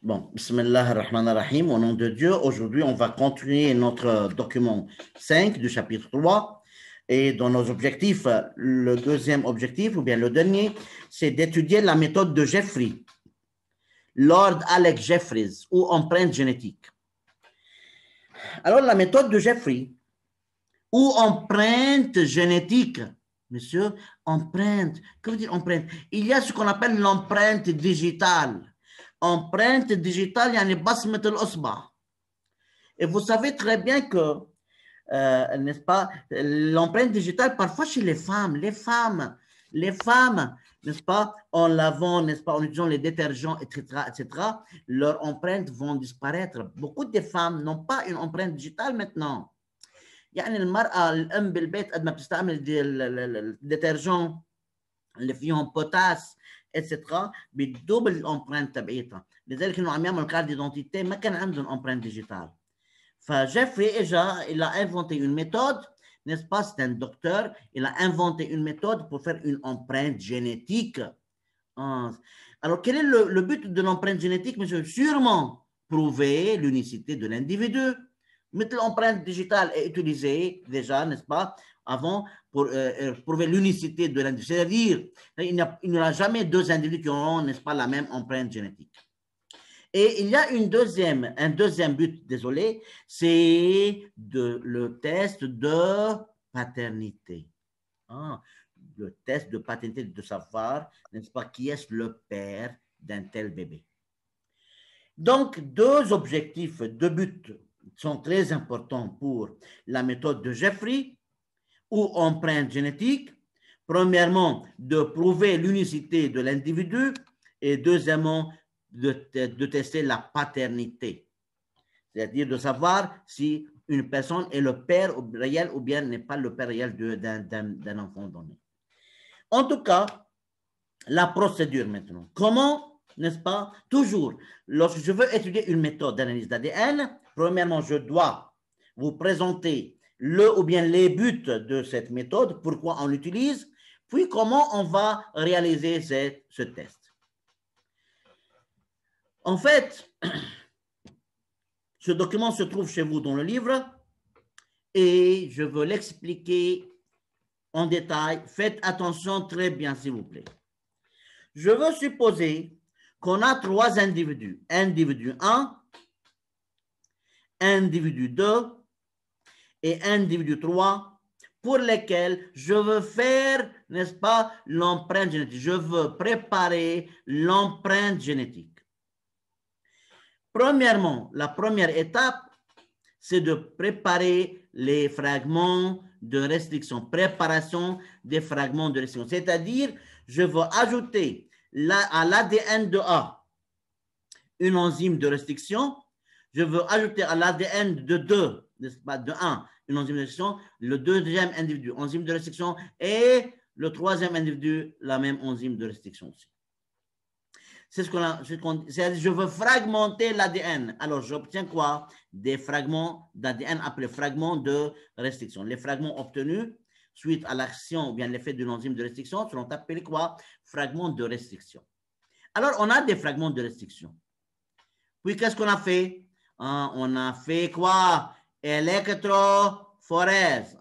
Bon, Bismillah ar-Rahman ar-Rahim, au nom de Dieu, aujourd'hui on va continuer notre document 5 du chapitre 3 et dans nos objectifs, le deuxième objectif ou bien le dernier, c'est d'étudier la méthode de Jeffrey, Lord Alex Jeffreys ou empreinte génétique. Alors la méthode de Jeffrey ou empreinte génétique, monsieur, empreinte, que veut dire empreinte? Il y a ce qu'on appelle l'empreinte digitale. Empreinte digitale, يعني بصمة الأصبع. Et vous savez très bien que, n'est-ce pas, l'empreinte digitale, parfois chez les femmes, n'est-ce pas, en lavant, n'est-ce pas, en utilisant les détergents, etc., leurs empreintes vont disparaître. Beaucoup de femmes n'ont pas une empreinte digitale maintenant. يعني المرأة الأم بالبيت قد ما بتستعمل الديترجون اللي فيهم بوتاس اتسترا بتدوب الامبرنت تبعيتها، لذلك كانوا عم يعملوا كارد ديدونتيتي ما كان عندهم امبرنت ديجيتال. فجيفري اجا il a inventé une méthode, n'est-ce pas, c'est un docteur, il a inventé une méthode pour faire une empreinte génétique. Alors quel est le but de l'empreinte génétique, monsieur? Sûrement prouver l'unicité de l'individu. Mais l'empreinte digitale est utilisée déjà, n'est-ce pas, avant pour prouver l'unicité de l'individu. C'est-à-dire, il n'y aura jamais deux individus qui auront, n'est-ce pas, la même empreinte génétique. Et il y a un deuxième but, désolé, c'est le test de paternité. Le test de paternité, de savoir, n'est-ce pas, qui est le père d'un tel bébé. Donc, deux objectifs, deux buts sont très importants pour la méthode de Jeffrey ou empreinte génétique. Premièrement, de prouver l'unicité de l'individu et deuxièmement, de tester la paternité, c'est-à-dire de savoir si une personne est le père réel ou bien n'est pas le père réel d'un enfant donné. En tout cas, la procédure maintenant. Comment, n'est-ce pas, toujours, lorsque je veux étudier une méthode d'analyse d'ADN, premièrement, je dois vous présenter le ou bien les buts de cette méthode, pourquoi on l'utilise, puis comment on va réaliser ce test. En fait, ce document se trouve chez vous dans le livre et je veux l'expliquer en détail. Faites attention très bien, s'il vous plaît. Je veux supposer qu'on a trois individus. Individu 1, individu 2 et individu 3 pour lesquels je veux faire, n'est-ce pas, l'empreinte génétique. Je veux préparer l'empreinte génétique. Premièrement, la première étape, c'est de préparer les fragments de restriction, préparation des fragments de restriction. C'est-à-dire, je veux ajouter à l'ADN de A une enzyme de restriction, je veux ajouter à l'ADN de 2, n'est-ce pas, de 1, une enzyme de restriction, le deuxième individu, enzyme de restriction, et le troisième individu, la même enzyme de restriction aussi. C'est ce qu'on a, je veux fragmenter l'ADN. Alors, j'obtiens quoi? Des fragments d'ADN appelés fragments de restriction. Les fragments obtenus suite à l'action ou bien l'effet d'une enzyme de restriction seront appelés quoi? Fragments de restriction. Alors, on a des fragments de restriction. Puis, qu'est-ce qu'on a fait? On a fait quoi? Électrophorèse.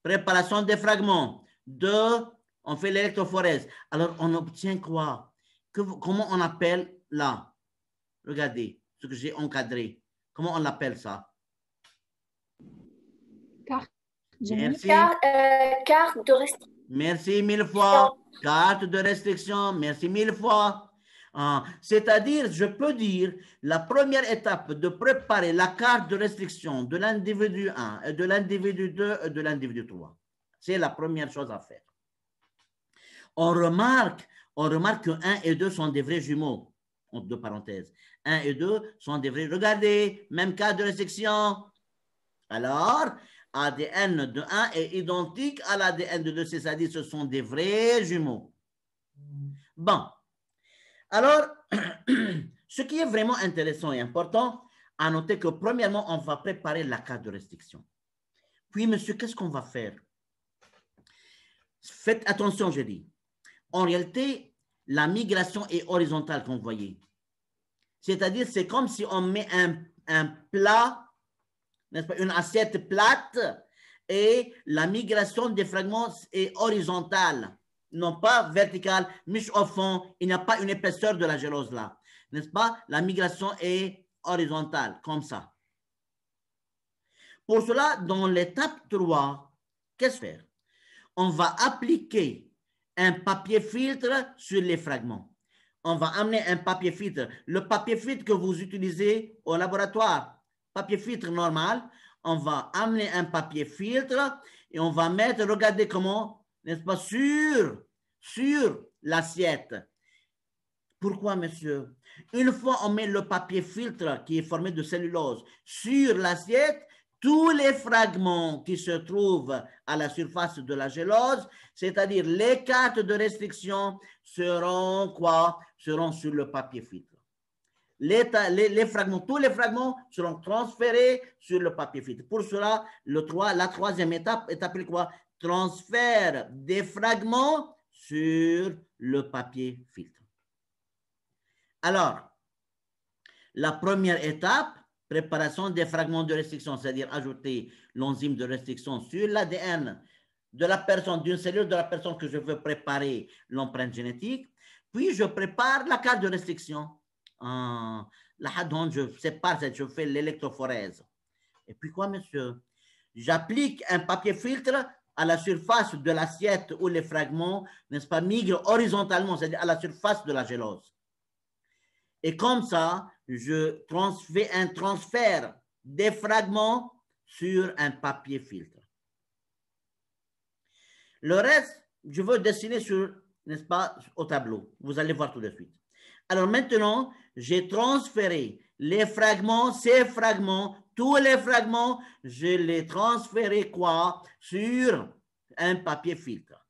Préparation des fragments. 2, on fait l'électrophorèse. Alors, on obtient quoi? Comment on appelle là? Regardez ce que j'ai encadré. Comment on l'appelle ça? Carte Merci. Carte de restriction. Merci mille fois. Carte de restriction. Merci mille fois. C'est-à-dire, je peux dire, la première étape de préparer la carte de restriction de l'individu 1, de l'individu 2 et de l'individu 3. C'est la première chose à faire. On remarque que 1 et 2 sont des vrais jumeaux, entre deux parenthèses. 1 et 2 sont des vrais. Regardez, même cas de restriction. Alors, ADN de 1 est identique à l'ADN de 2, c'est-à-dire ce sont des vrais jumeaux. Bon. Alors, ce qui est vraiment intéressant et important, à noter que premièrement, on va préparer la carte de restriction. Puis, monsieur, qu'est-ce qu'on va faire? Faites attention, je dis. En réalité, la migration est horizontale, comme vous voyez. C'est-à-dire, c'est comme si on met un plat, n'est-ce pas, une assiette plate, et la migration des fragments est horizontale, non pas verticale, mais au fond, il n'y a pas une épaisseur de la gélose là, n'est-ce pas? La migration est horizontale, comme ça. Pour cela, dans l'étape 3, qu'est-ce faire? On va appliquer un papier filtre sur les fragments. On va amener un papier filtre. Le papier filtre que vous utilisez au laboratoire, papier filtre normal, on va amener un papier filtre et on va mettre, regardez comment, n'est-ce pas, sur l'assiette. Pourquoi, monsieur? Une fois on met le papier filtre qui est formé de cellulose sur l'assiette, tous les fragments qui se trouvent à la surface de la gélose, c'est-à-dire les cartes de restriction, seront quoi? Seront sur le papier filtre. Les fragments, tous les fragments seront transférés sur le papier filtre. Pour cela, la troisième étape est appelée quoi? Transfert des fragments sur le papier filtre. Alors, la première étape, préparation des fragments de restriction, c'est-à-dire ajouter l'enzyme de restriction sur l'ADN de la personne, d'une cellule de la personne que je veux préparer l'empreinte génétique. Puis, je prépare la carte de restriction. Je sépare, je fais l'électrophorèse. Et puis quoi, monsieur? J'applique un papier filtre à la surface de l'assiette où les fragments, n'est-ce pas, migrent horizontalement, c'est-à-dire à la surface de la gélose. Et comme ça, je fais un transfert des fragments sur un papier filtre. Le reste, je veux dessiner sur, n'est-ce pas, au tableau. Vous allez voir tout de suite. Alors maintenant, j'ai transféré les fragments, ces fragments, tous les fragments, je les transféré quoi? Sur un papier filtre.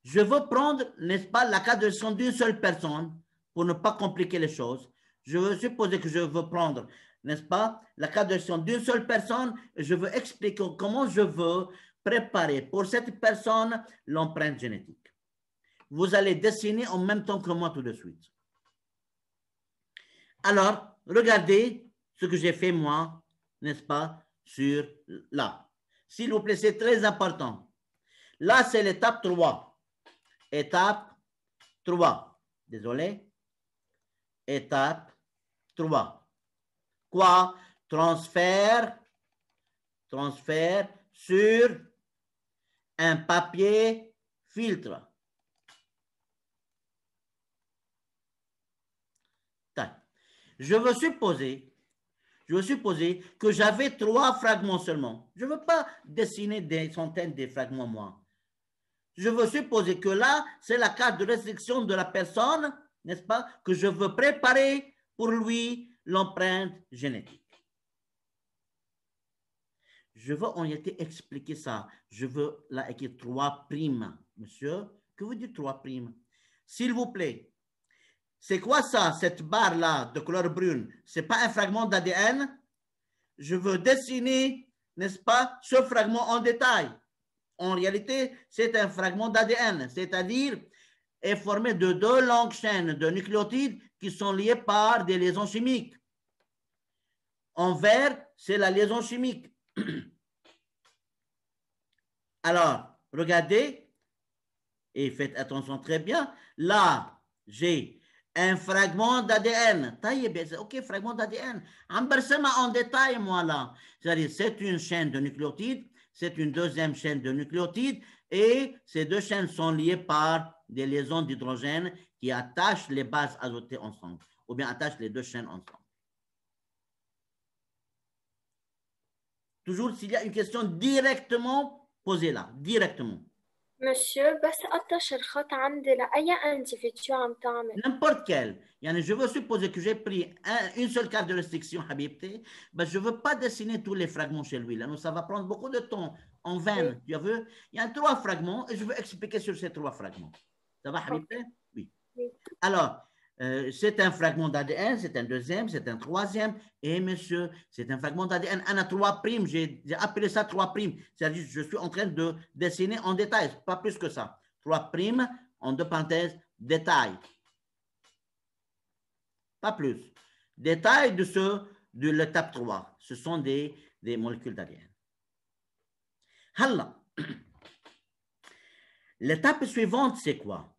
Je veux prendre, n'est-ce pas, la carte de restriction d'une seule personne pour ne pas compliquer les choses. Je veux supposer que je veux prendre, n'est-ce pas, la carte de restriction d'une seule personne et je veux expliquer comment je veux préparer pour cette personne l'empreinte génétique. Vous allez dessiner en même temps que moi tout de suite. Alors, regardez ce que j'ai fait moi, n'est-ce pas, sur là. S'il vous plaît, c'est très important. Là, c'est l'étape 3. Étape 3. Désolé. Étape 3. Quoi? Transfert sur un papier filtre. Je veux supposer que j'avais 3 fragments seulement. Je ne veux pas dessiner des centaines de fragments, moi. Je veux supposer que là, c'est la carte de restriction de la personne, n'est-ce pas, que je veux préparer pour lui l'empreinte génétique. Je veux en réalité expliquer ça. Je veux là écrire 3', monsieur. Que vous dites 3'? S'il vous plaît. C'est quoi ça, cette barre-là de couleur brune? Ce n'est pas un fragment d'ADN? Je veux dessiner, n'est-ce pas, ce fragment en détail. En réalité, c'est un fragment d'ADN, c'est-à-dire est formé de 2 longues chaînes de nucléotides qui sont liées par des liaisons chimiques. En vert, c'est la liaison chimique. Alors, regardez, et faites attention très bien. Là, j'ai un fragment d'ADN. OK, fragment d'ADN. En détail, moi, là. C'est-à-dire, c'est une chaîne de nucléotides, c'est une deuxième chaîne de nucléotides, et ces 2 chaînes sont liées par des liaisons d'hydrogène qui attachent les bases azotées ensemble, ou bien attachent les 2 chaînes ensemble. Toujours s'il y a une question directement posée là, directement. Monsieur, بس قطش الخط عندي لأي individu عم تعمل. N'importe quel. Je veux supposer que j'ai pris une seule carte de restriction, Habibti, mais je ne veux pas dessiner tous les fragments chez lui. Là, ça va prendre beaucoup de temps, en vain. Oui. Tu as vu? Il y a 3 fragments et je veux expliquer sur ces 3 fragments. Ça va, Habibti? Oui. Oui. Alors, c'est un fragment d'ADN, c'est un deuxième, c'est un troisième, et monsieur, c'est un fragment d'ADN. On a 3', j'ai appelé ça 3'. C'est-à-dire, je suis en train de dessiner en détail, pas plus que ça. 3', en 2 parenthèses, détails. Pas plus. Détails de l'étape 3. Ce sont des molécules d'ADN. Halla. L'étape suivante, c'est quoi?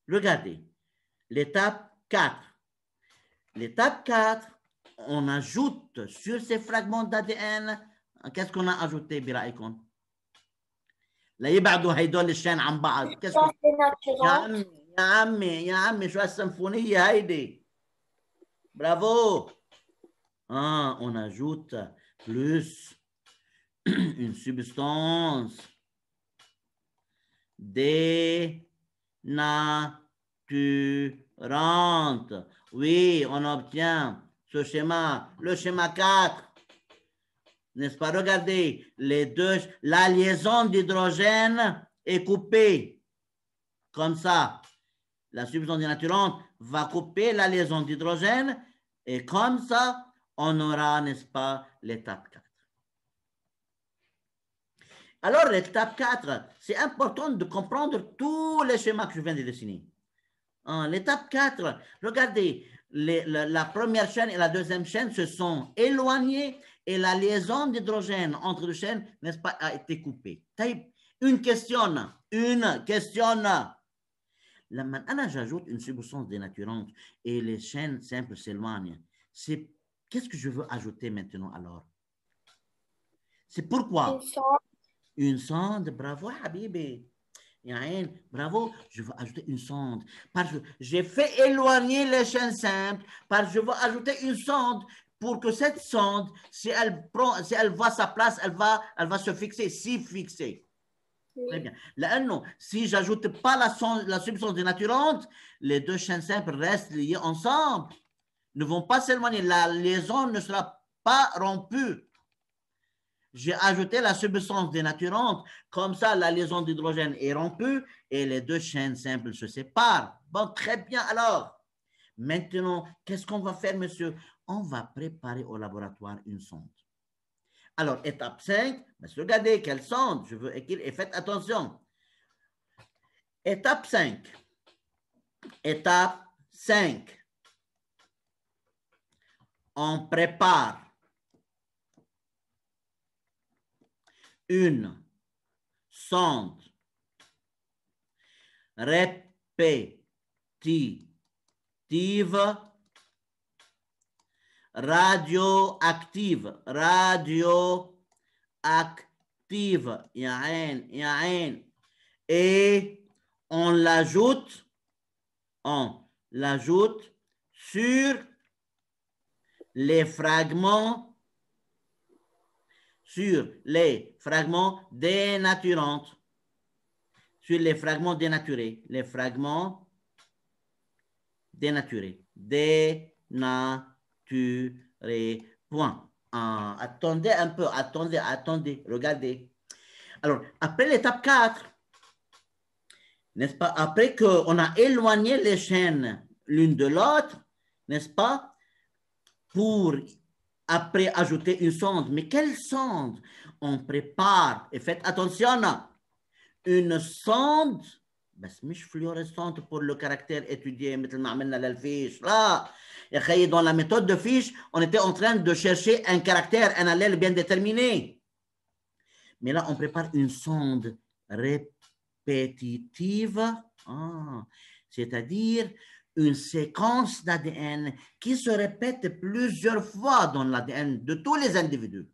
Regardez. L'étape 4. L'étape 4, on ajoute sur ces fragments d'ADN, qu'est-ce qu'on a ajouté, برأيكم؟ لا يبعدوا هيدول الشين عن بعض. يا عمي شو هالسيمفونية هيدي؟ Bravo. On ajoute plus une substance dénaturante. Oui, on obtient ce schéma, le schéma 4. N'est-ce pas? Regardez, la liaison d'hydrogène est coupée. Comme ça, la substance dénaturante va couper la liaison d'hydrogène et comme ça, on aura, n'est-ce pas, l'étape 4. Alors, l'étape 4, c'est important de comprendre tous les schémas que je viens de dessiner. L'étape 4, regardez, la première chaîne et la deuxième chaîne se sont éloignées et la liaison d'hydrogène entre deux chaînes, n'est-ce pas, a été coupée. Une question. Là, j'ajoute une substance dénaturante et les chaînes simples s'éloignent. Qu'est-ce que je veux ajouter maintenant alors? C'est pourquoi? Une sonde. Bravo, Habibi. Bravo, je veux ajouter une sonde. Parce que j'ai fait éloigner les chaînes simples, parce que je veux ajouter une sonde pour que cette sonde, si elle voit sa place, elle va se fixer, s'y fixer. Très bien. Là, non, si je n'ajoute pas la substance dénaturante, les deux chaînes simples restent liées ensemble, ne vont pas s'éloigner. La liaison ne sera pas rompue. J'ai ajouté la substance dénaturante, comme ça la liaison d'hydrogène est rompue et les deux chaînes simples se séparent. Bon, très bien alors. Maintenant, qu'est-ce qu'on va faire, monsieur? On va préparer au laboratoire une sonde. Alors, étape 5, regardez quelle sonde je veux écrire et faites attention. Étape 5. Étape 5. On prépare une sonde répétitive radioactive, et on l'ajoute sur les fragments dénaturants, sur les fragments dénaturés, point. Attendez un peu, attendez, regardez. Alors, après l'étape 4, n'est-ce pas, après qu'on a éloigné les chaînes l'une de l'autre, n'est-ce pas, pour après ajouter une sonde. Mais quelle sonde? On prépare, et faites attention, une sonde, بس مش fluorescente pour le caractère étudié مثل ما عملنا للفيش. لا يا خيي, dans la méthode de fiche, on était en train de chercher un caractère, un allèle bien déterminé. Mais là, on prépare une sonde répétitive, c'est-à-dire une séquence d'ADN qui se répète plusieurs fois dans l'ADN de tous les individus.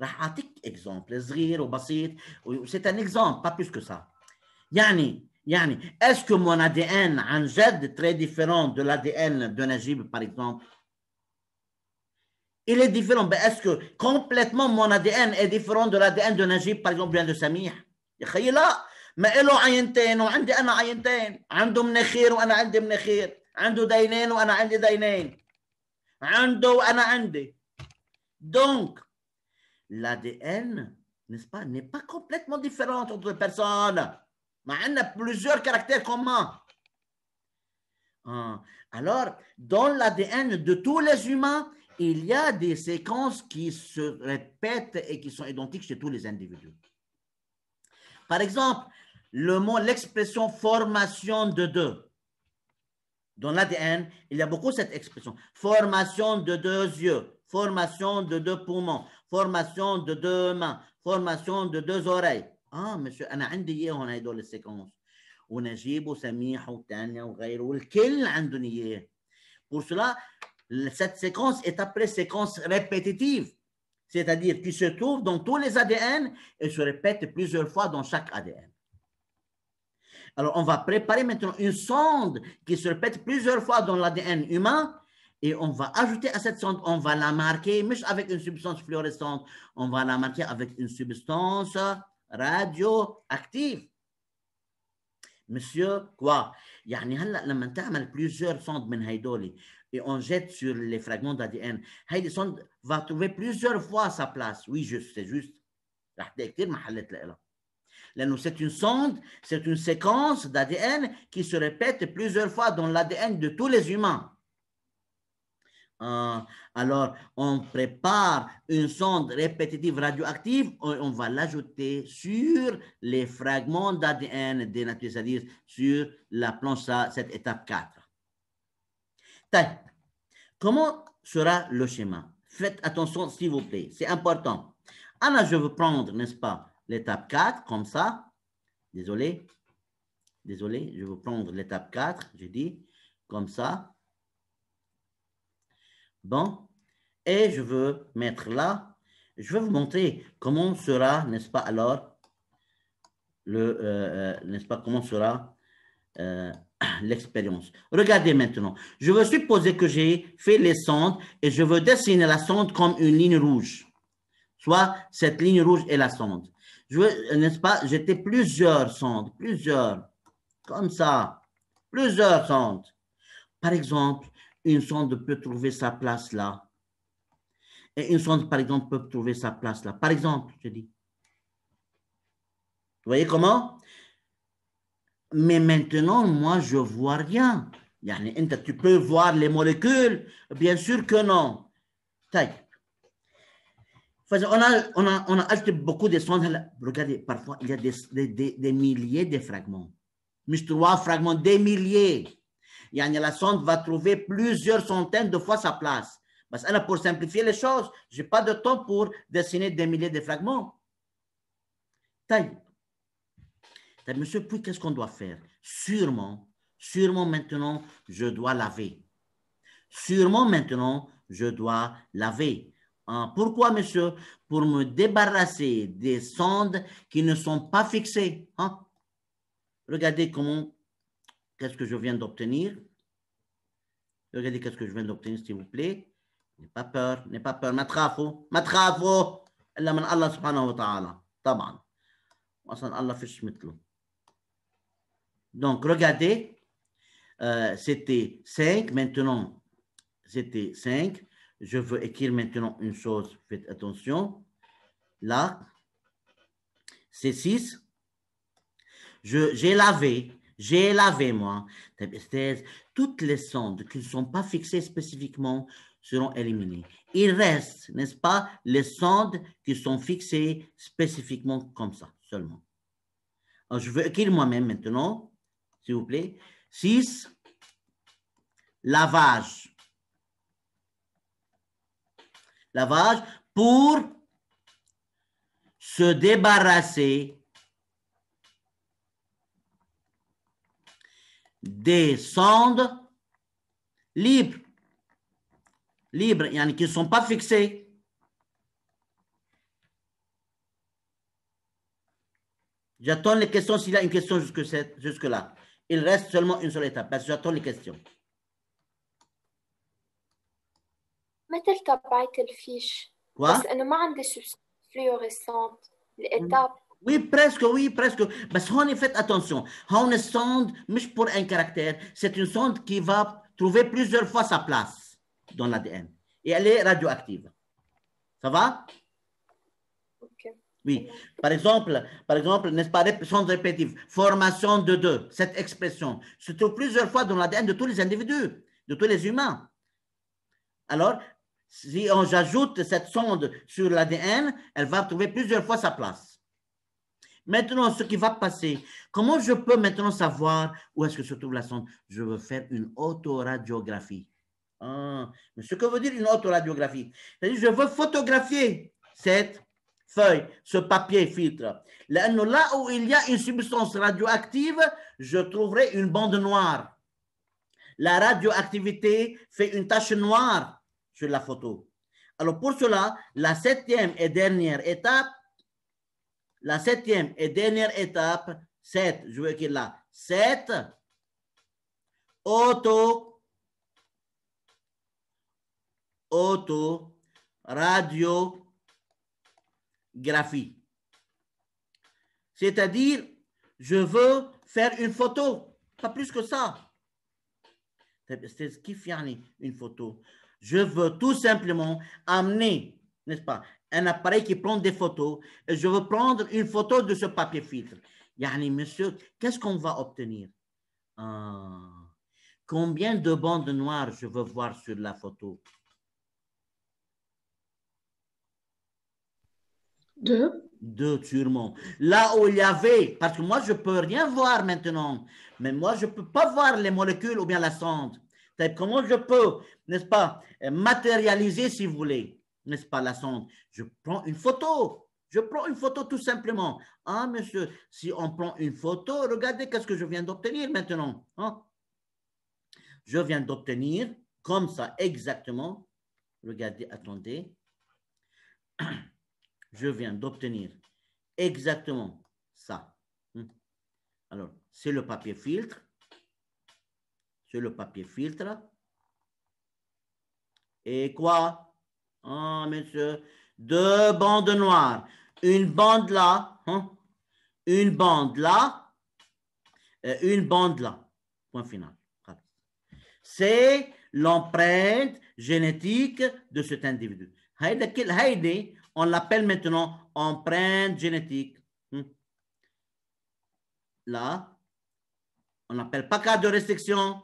راح أعطيك exemple صغير وبسيط, c'est un exemple, pas plus que ça. يعني est-ce que mon ADN عن جد très différent de l'ADN de Najib par exemple? Il est différent, mais est-ce que complètement mon ADN est différent de l'ADN de Najib par exemple, bien de Samih? يا خيي لا, ما له عينتين وعندي أنا عينتين, عنده مناخير وأنا عندي مناخير, عنده دينين وأنا عندي دينين, عنده وأنا عندي. Donc, l'ADN, n'est-ce pas, n'est pas complètement différent entre les personnes. Mais on a plusieurs caractères communs. Alors, dans l'ADN de tous les humains, il y a des séquences qui se répètent et qui sont identiques chez tous les individus. Par exemple, l'expression formation de deux. Dans l'ADN, il y a beaucoup cette expression. Formation de deux yeux, formation de deux poumons, formation de deux mains, formation de deux oreilles. monsieur, أنا عندي إياهم هدول السيكونس. ونجيب وسميح وتانيا وغيره والكل عندهم إياه. Pour cela, cette séquence est appelée séquence répétitive, c'est-à-dire qui se trouve dans tous les ADN et se répète plusieurs fois dans chaque ADN. Alors, on va préparer maintenant une sonde qui se répète plusieurs fois dans l'ADN humain et on va ajouter à cette sonde, on va la marquer, mais avec une substance fluorescente, on va la marquer avec une substance radioactive. Monsieur, quoi? يعني هلا لما تعمل plusieurs sondes من هيدول et on jette sur les fragments d'ADN, هيدي sonde va trouver plusieurs fois sa place. Oui, c'est juste. رح تلاقي كثير محلات لها. لأنه c'est une sonde, c'est une séquence d'ADN qui se répète plusieurs fois dans l'ADN de tous les humains. Alors, on prépare une sonde répétitive radioactive et on va l'ajouter sur les fragments d'ADN dénaturés, c'est-à-dire sur la planche, cette étape 4. Comment sera le schéma? Faites attention, s'il vous plaît, c'est important. Alors, je veux prendre, n'est-ce pas, l'étape 4, comme ça. Désolé, je veux prendre l'étape 4, j'ai dit, comme ça. Bon, et je veux mettre là, je vais vous montrer comment sera, n'est-ce pas, alors, n'est-ce pas, comment sera l'expérience. Regardez maintenant, je veux supposer que j'ai fait les sondes et je veux dessiner la sonde comme une ligne rouge. Soit cette ligne rouge est la sonde. Je veux, n'est-ce pas, j'étais plusieurs sondes, comme ça, plusieurs sondes. Par exemple, une sonde peut trouver sa place là. Et une sonde, par exemple, peut trouver sa place là. Par exemple, je dis. Vous voyez comment? Mais maintenant, moi, je ne vois rien. Tu peux voir les molécules? Bien sûr que non. On a ajouté beaucoup de sondes. Regardez, parfois, il y a des milliers de fragments. Mais 3 fragments, des milliers. La sonde va trouver plusieurs centaines de fois sa place. Parce que pour simplifier les choses, je n'ai pas de temps pour dessiner des milliers de fragments. Monsieur, puis qu'est-ce qu'on doit faire? Sûrement maintenant, je dois laver. Sûrement maintenant, je dois laver. Pourquoi, monsieur? Pour me débarrasser des sondes qui ne sont pas fixées. Regardez qu'est-ce que je viens d'obtenir. Regardez qu'est-ce que je viens d'obtenir, s'il vous plaît. N'aie pas peur. ما تخافوا إلا من الله سبحانه وتعالى. طبعا. أصلا الله فيش مثله. Donc, regardez. C'était 5. Maintenant, c'était 5. Je veux écrire maintenant une chose. Faites attention. Là, c'est 6. J'ai lavé, moi. Toutes les sondes qui ne sont pas fixées spécifiquement seront éliminées. Il reste, n'est-ce pas, les sondes qui sont fixées spécifiquement comme ça, seulement. Alors, je veux écrire moi-même maintenant, s'il vous plaît. 6, lavage. Lavage pour se débarrasser des sondes libres, qui ne sont pas fixées. J'attends les questions s'il y a une question jusque-là. Il reste seulement une seule étape, parce que j'attends les questions. مثل تبعت الفيش. Quoi? بس إنه ما عندي fluorescente l'étape. Oui, presque. بس هون faites attention. هون sonde مش pour un caractère. C'est une sonde qui va trouver plusieurs fois sa place dans l'ADN. Et elle est radioactive. Ça va? Ok. Oui. Par exemple, n'est-ce pas, sonde répétitive, formation de deux, cette expression se trouve plusieurs fois dans l'ADN de tous les individus, de tous les humains. Alors, si j'ajoute cette sonde sur l'ADN, elle va trouver plusieurs fois sa place. Maintenant, ce qui va passer, comment je peux maintenant savoir où est-ce que se trouve la sonde? Je veux faire une autoradiographie. Ah, mais ce que veut dire une autoradiographie? C'est-à-dire, je veux photographier cette feuille, ce papier filtre. Là où il y a une substance radioactive, je trouverai une bande noire. La radioactivité fait une tache noire sur la photo. Alors pour cela, la septième et dernière étape, 7, je veux écrire là, 7, autoradiographie. C'est-à-dire, je veux faire une photo, pas plus que ça. C'est ce qui fait une photo. Je veux tout simplement amener, n'est-ce pas, un appareil qui prend des photos et je veux prendre une photo de ce papier filtre. Monsieur, qu'est-ce qu'on va obtenir? Combien de bandes noires je veux voir sur la photo? 2. 2, sûrement. Là où il y avait, parce que moi, je ne peux rien voir maintenant, mais moi, je ne peux pas voir les molécules ou bien la sonde. Comment je peux, n'est-ce pas, matérialiser, si vous voulez, n'est-ce pas, la sonde? Je prends une photo. Je prends une photo tout simplement. Ah, monsieur, si on prend une photo, regardez qu'est-ce que je viens d'obtenir maintenant. Hein? Je viens d'obtenir, comme ça, exactement. Regardez, attendez. Je viens d'obtenir exactement ça. Alors, c'est le papier filtre. C'est le papier filtre. Et quoi? Ah, monsieur, 2 bandes noires. Une bande là, hein? Une bande là, et une bande là. Point final. C'est l'empreinte génétique de cet individu. Heidi, on l'appelle maintenant empreinte génétique. Là, on n'appelle pas cas de restriction.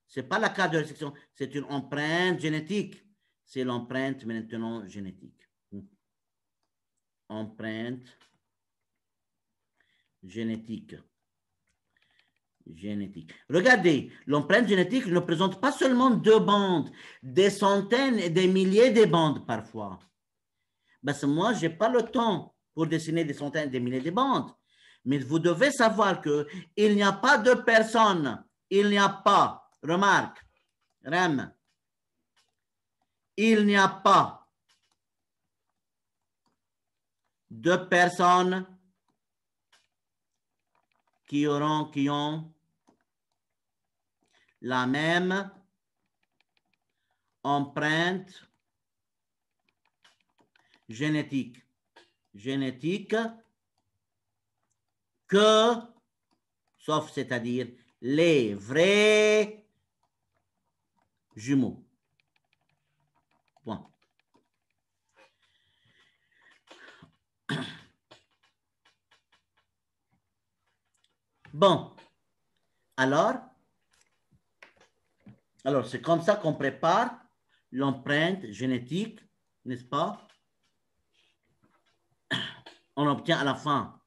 Ce n'est pas la cas de restriction, c'est une empreinte génétique. C'est l'empreinte maintenant génétique. Empreinte génétique. Regardez, l'empreinte génétique ne présente pas seulement 2 bandes, des centaines et des milliers de bandes parfois. Parce que moi, je n'ai pas le temps pour dessiner des centaines et des milliers de bandes. Mais vous devez savoir qu'il n'y a pas de personne, il n'y a pas, remarque, Rem, il n'y a pas de personnes qui ont la même empreinte génétique que, sauf c'est-à-dire les vrais jumeaux. Point. Bon, alors c'est comme ça qu'on prépare l'empreinte génétique, n'est-ce pas? On obtient à la fin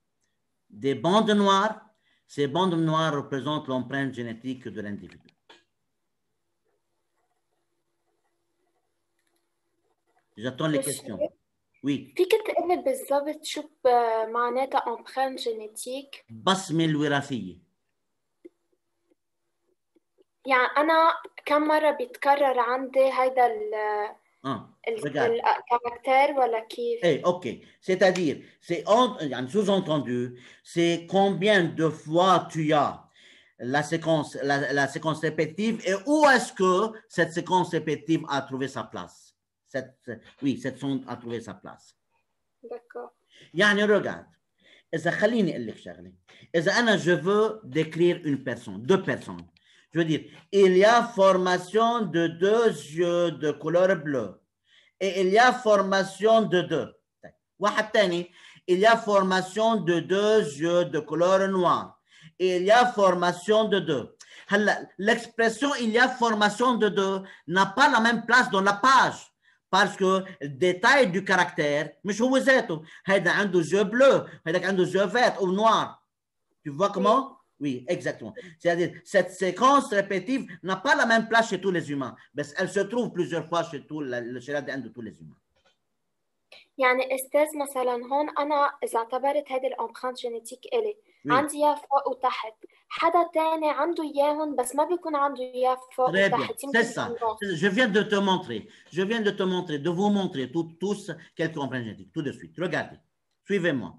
des bandes noires. Ces bandes noires représentent l'empreinte génétique de l'individu. J'attends les questions. Oui. فيك تقول لي بالضبط شو معناتها empreinte génétique؟ بصمة الوراثية. يعني أنا كم مرة بيتكرر عندي هيدا الكاركتير ولا كيف؟ Eh, ok. C'est-à-dire, sous-entendu, c'est combien de fois tu as la séquence répétitive et où est-ce que cette séquence répétitive a trouvé sa place. Cette sonde a trouvé sa place. D'accord. يعني regarde. إذا خليني أقول لك شغلة. إذا je veux décrire une personne, 2 personnes. Je veux dire, il y a formation de 2 yeux de couleur bleue. Et il y a formation de 2. واحد تاني, il y a formation de 2 yeux de couleur noire. Et il y a formation de 2. L'expression il y a formation de 2 n'a pas la même place dans la page. parce que الديتاي du caractère مش هو ذاته. هيدا عنده yeux bleus, هيداك عنده yeux verts ou noirs. Tu vois comment? Oui, exactement. C'est-à-dire, cette séquence répétitive n'a pas la même place chez tous les humains, mais elle se trouve plusieurs fois chez l'ADN de tous les humains. يعني استاذ مثلا هون انا اذا اعتبرت هيدي الامبرانت جينيتيك الي عندي اياه فوق وتحت، حدا تاني عنده اياهم بس ما بيكون عنده اياه فوق Très bien, وتحت، c'est ça. Je viens de te montrer, de vous montrer tous quelques empreintes génétiques, tout de suite. Regardez, suivez-moi.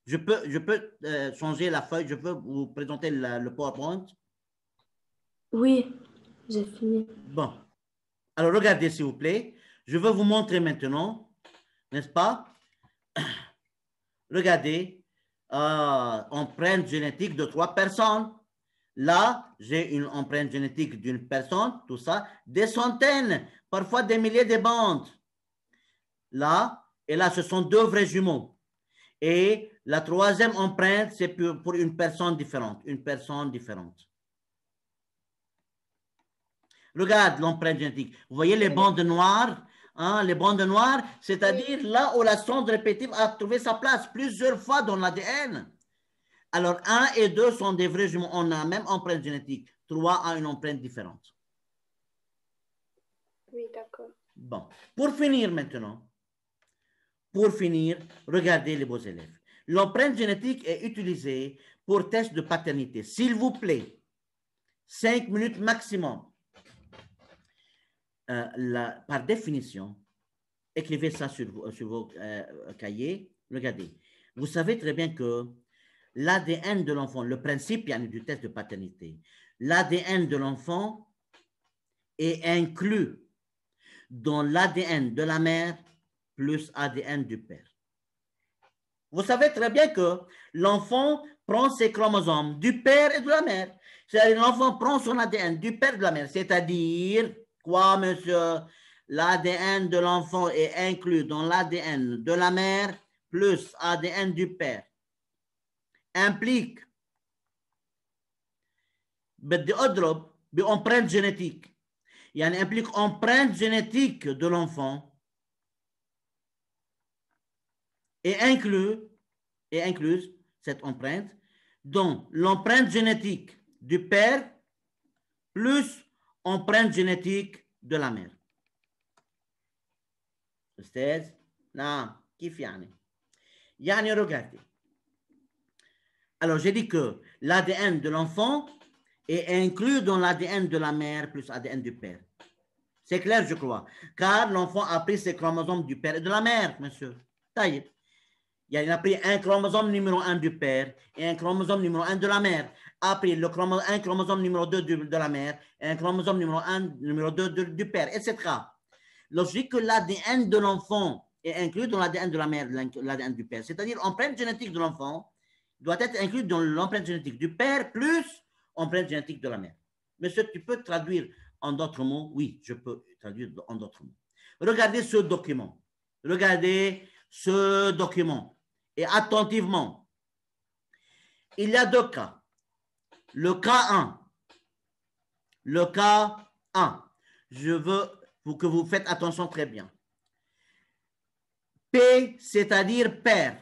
Je peux changer la feuille, je peux vous présenter le PowerPoint. Oui, j'ai fini. Bon, alors regardez s'il vous plaît. Je veux vous montrer maintenant, n'est-ce pas? Regardez, empreinte génétique de 3 personnes. Là, j'ai une empreinte génétique d'une personne, tout ça, des centaines, parfois des milliers de bandes. Là, et là, ce sont 2 vrais jumeaux. Et la 3e empreinte, c'est pour une personne différente, Regarde l'empreinte génétique. Vous voyez les bandes noires? Hein, les bandes noires, c'est-à-dire là où la sonde répétitive a trouvé sa place plusieurs fois dans l'ADN. Alors, 1 et 2 sont des vrais jumeaux. On a la même empreinte génétique. 3 a une empreinte différente. Oui, d'accord. Bon, pour finir maintenant, regardez les beaux élèves. L'empreinte génétique est utilisée pour test de paternité. S'il vous plaît, 5 minutes maximum. Par définition, écrivez ça sur vos cahiers. Regardez, vous savez très bien que l'ADN de l'enfant, le principe du test de paternité, l'ADN de l'enfant est inclus dans l'ADN de la mère plus ADN du père. Vous savez très bien que l'enfant prend ses chromosomes du père et de la mère. C'est-à-dire l'enfant prend son ADN du père et de la mère. C'est-à-dire, quoi, monsieur? L'ADN de l'enfant est inclus dans l'ADN de la mère plus ADN du père. Implique بدي اضرب بempreinte génétique. يعني implique empreinte génétique de l'enfant et incluse cette empreinte dans l'empreinte génétique du père plus empreinte génétique de la mère. أستاذ نعم كيف يعني regardez. Alors j'ai dit que l'ADN de l'enfant est inclus dans l'ADN de la mère plus ADN du père. C'est clair, je crois, car l'enfant a pris ses chromosomes du père et de la mère, monsieur. طيب. Il a pris un chromosome numéro 1 du père et un chromosome numéro 1 de la mère. A pris un chromosome numéro 2 de la mère et un chromosome numéro 2 du père, etc. Logique que l'ADN de l'enfant est inclus dans l'ADN de la mère, l'ADN du père. C'est-à-dire l'empreinte génétique de l'enfant doit être inclus dans l'empreinte génétique du père plus empreinte génétique de la mère. Monsieur, tu peux traduire en d'autres mots? Oui, je peux traduire en d'autres mots. Regardez ce document. Et attentivement. Il y a 2 cas. Le cas 1. Je veux que vous faites attention très bien. P, c'est-à-dire père.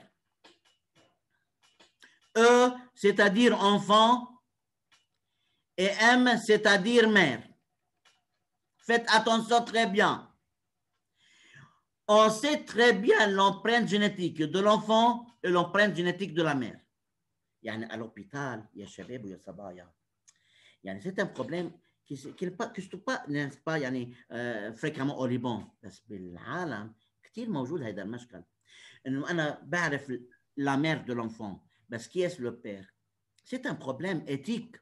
E, c'est-à-dire enfant. Et M, c'est-à-dire mère. Faites attention très bien. On sait très bien l'empreinte génétique de l'enfant et l'empreinte génétique de la mère. يعني à l'hôpital, il y a شباب ويا صبايا. يعني c'est un problème qui se pas n'est-ce pas يعني fréquemment au Liban بس بالعالم كثير موجود هذا المشكل. إنه أنا بعرف la mère de l'enfant بس qui est le père. C'est un problème éthique.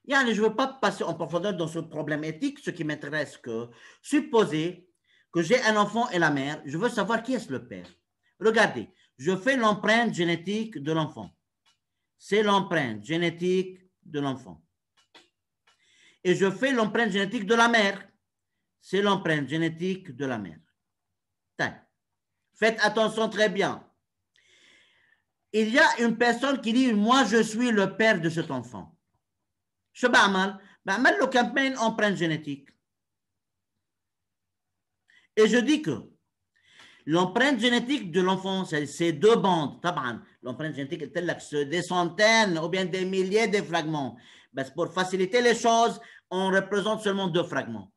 يعني je ne veux pas passer en profondeur dans ce problème éthique. Ce qui m'intéresse que supposer que j'ai un enfant et la mère, je veux savoir qui est le père. Regardez, je fais l'empreinte génétique de l'enfant. C'est l'empreinte génétique de l'enfant. Et je fais l'empreinte génétique de la mère. C'est l'empreinte génétique de la mère. Faites attention très bien. Il y a une personne qui dit, moi je suis le père de cet enfant. شو بعمل له كامبين empreinte génétique. Et je dis que l'empreinte génétique de l'enfant, c'est ces deux bandes. L'empreinte génétique est des centaines ou bien des milliers de fragments. Mais pour faciliter les choses, on représente seulement deux fragments.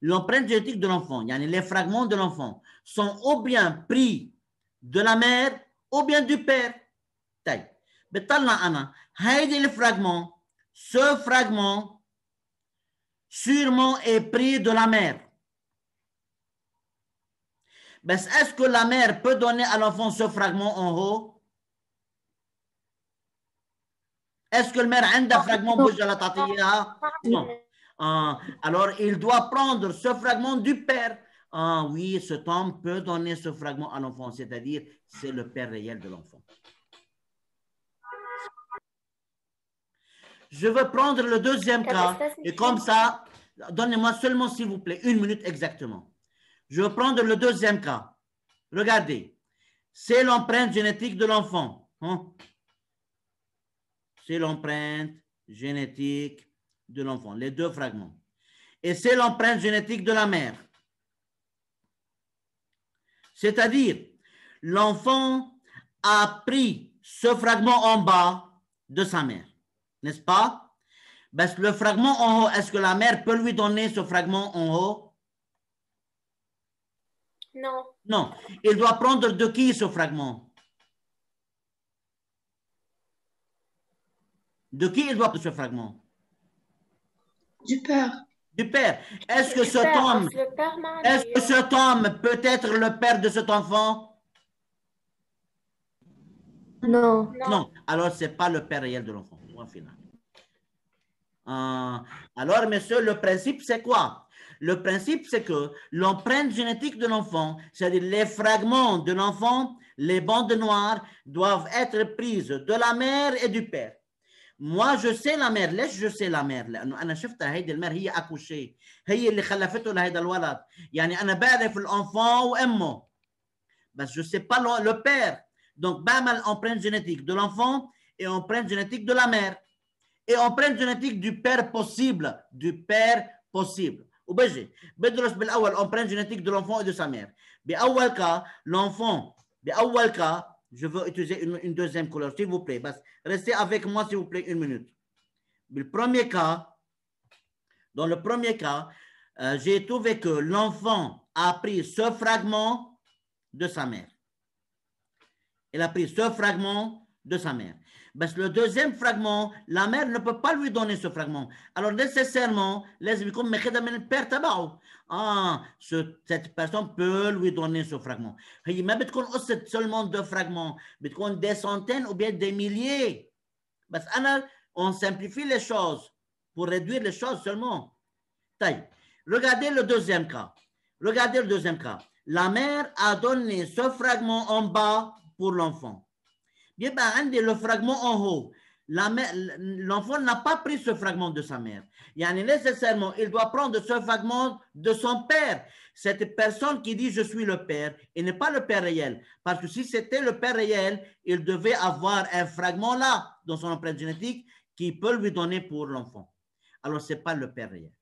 L'empreinte génétique de l'enfant, les fragments de l'enfant, sont ou bien pris de la mère ou bien du père. Ce fragment sûrement est pris de la mère. Mais est-ce que la mère peut donner à l'enfant ce fragment en haut? Est-ce que la mère a un fragment bouge à la tatia? Non. Alors, il doit prendre ce fragment du père. Oui, cet homme peut donner ce fragment à l'enfant, c'est-à-dire c'est le père réel de l'enfant. Je veux prendre le deuxième cas, et comme ça, donnez-moi seulement, s'il vous plaît, 1 minute exactement. Je veux prendre le deuxième cas. Regardez, c'est l'empreinte génétique de l'enfant. C'est l'empreinte génétique de l'enfant, les deux fragments. Et c'est l'empreinte génétique de la mère. C'est-à-dire, l'enfant a pris ce fragment en bas de sa mère, n'est-ce pas? Ben, le fragment en haut, est-ce que la mère peut lui donner ce fragment en haut? Non. Non. Il doit prendre de qui ce fragment? De qui il doit prendre ce fragment? Du père. Du père. Est-ce que cet homme peut être le père de cet enfant? Non. Non. Alors, ce n'est pas le père réel de l'enfant. Point final. Alors, messieurs, le principe, c'est quoi? Le principe, c'est que l'empreinte génétique de l'enfant, c'est-à-dire les fragments de l'enfant, les bandes noires, doivent être prises de la mère et du père. Moi, je sais la mère. ليش je sais la mère؟ لأنه أنا شفتها هيدي المير هي أكوشي، هي اللي خلفته لهيدا الولد. أنا بعرف الأنفant وأمه. بس je ne sais pas le père. Donc, بعمل empreinte génétique de l'enfant et empreinte génétique de la mère. Et empreinte génétique du père possible. Du père possible. وبجي بدرس بالأول empreinte génétique de l'enfant et de sa mère. بأول cas, l'enfant, بأول cas, je veux utiliser une deuxième couleur, s'il vous plaît. Restez avec moi, s'il vous plaît, 1 minute. Dans le premier cas, j'ai trouvé que l'enfant a pris ce fragment de sa mère. Il a pris ce fragment de sa mère. Parce que le deuxième fragment, la mère ne peut pas lui donner ce fragment. Alors, nécessairement, cette personne peut lui donner ce fragment. Il ne peut pas seulement 2 fragments, mais des centaines ou bien des milliers. Parce qu'on simplifie les choses pour réduire les choses seulement. Regardez le deuxième cas. La mère a donné ce fragment en bas pour l'enfant. Le fragment en haut, l'enfant n'a pas pris ce fragment de sa mère. Nécessairement, il doit prendre ce fragment de son père. Cette personne qui dit je suis le père, il n'est pas le père réel. Parce que si c'était le père réel, il devait avoir un fragment là, dans son empreinte génétique, qui peut lui donner pour l'enfant. Alors, ce n'est pas le père réel.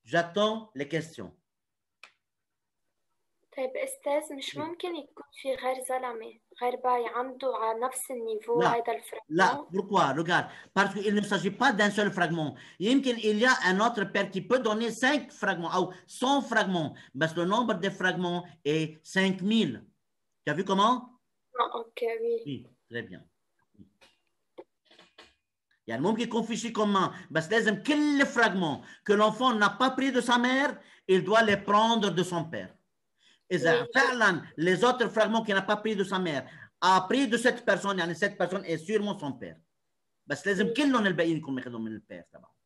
J'attends les questions. طيب استاذ مش ممكن يكون في غير زلمه غير باي عنده على نفس النيفو هذا الفريمون؟ لا, pourquoi? Regarde, parce qu'il ne s'agit pas d'un seul fragment. Il y a un autre père qui peut donner 5 fragments ou 100 fragments, mais le nombre de fragments est 5000. Tu as vu comment? ok, oui. Oui, très bien. ممكن يكون في شيء commun, بس لازم كل fragment que l'enfant n'a pas pris de sa mère, il doit les prendre de son père. إذا فعلا les autres fragments qu'il n'a pas pris de sa mère a pris de cette personne, cette personne est sûrement son père. بس لازم كلهم الباقيين يكونوا ماخذهم من البير تبعه.